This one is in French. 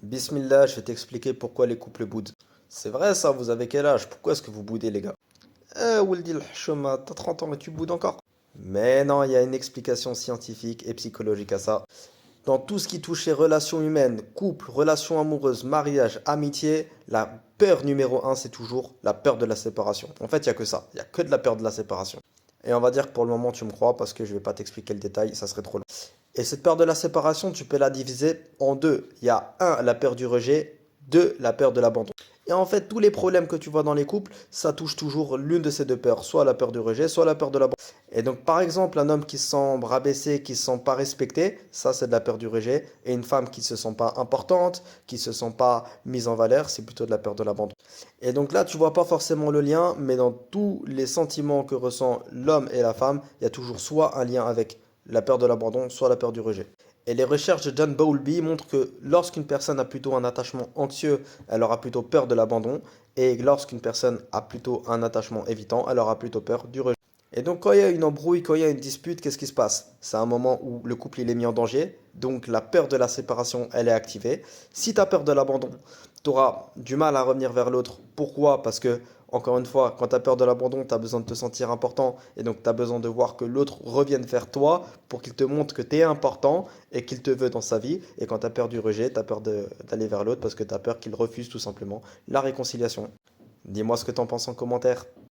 Bismillah, je vais t'expliquer pourquoi les couples boudent. C'est vrai ça, vous avez quel âge? Pourquoi est-ce que vous boudez les gars? Waldi Hchouma, t'as 30 ans et tu boudes encore? Mais non, il y a une explication scientifique et psychologique à ça. Dans tout ce qui touche les relations humaines, couple, relations amoureuses, mariage, amitié, la peur numéro un, c'est toujours la peur de la séparation. En fait, il n'y a que ça. Il n'y a que de la peur de la séparation. Et on va dire que pour le moment, tu me crois parce que je vais pas t'expliquer le détail, ça serait trop long. Et cette peur de la séparation, tu peux la diviser en deux. Il y a un, la peur du rejet, deux, la peur de l'abandon. Et en fait, tous les problèmes que tu vois dans les couples, ça touche toujours l'une de ces deux peurs, soit la peur du rejet, soit la peur de l'abandon. Et donc, par exemple, un homme qui se sent rabaissé, qui se sent pas respecté, ça c'est de la peur du rejet. Et une femme qui se sent pas importante, qui se sent pas mise en valeur, c'est plutôt de la peur de l'abandon. Et donc là, tu vois pas forcément le lien, mais dans tous les sentiments que ressent l'homme et la femme, il y a toujours soit un lien avec la peur de l'abandon, soit la peur du rejet. Et les recherches de John Bowlby montrent que lorsqu'une personne a plutôt un attachement anxieux, elle aura plutôt peur de l'abandon, et lorsqu'une personne a plutôt un attachement évitant, elle aura plutôt peur du rejet. Et donc quand il y a une embrouille, quand il y a une dispute, qu'est-ce qui se passe? C'est un moment où le couple il est mis en danger, donc la peur de la séparation elle est activée. Si tu as peur de l'abandon, tu auras du mal à revenir vers l'autre. Pourquoi? Parce que, encore une fois, quand tu as peur de l'abandon, tu as besoin de te sentir important, et donc tu as besoin de voir que l'autre revienne vers toi pour qu'il te montre que tu es important et qu'il te veut dans sa vie. Et quand tu as peur du rejet, tu as peur d'aller vers l'autre parce que tu as peur qu'il refuse tout simplement la réconciliation. Dis-moi ce que tu en penses en commentaire.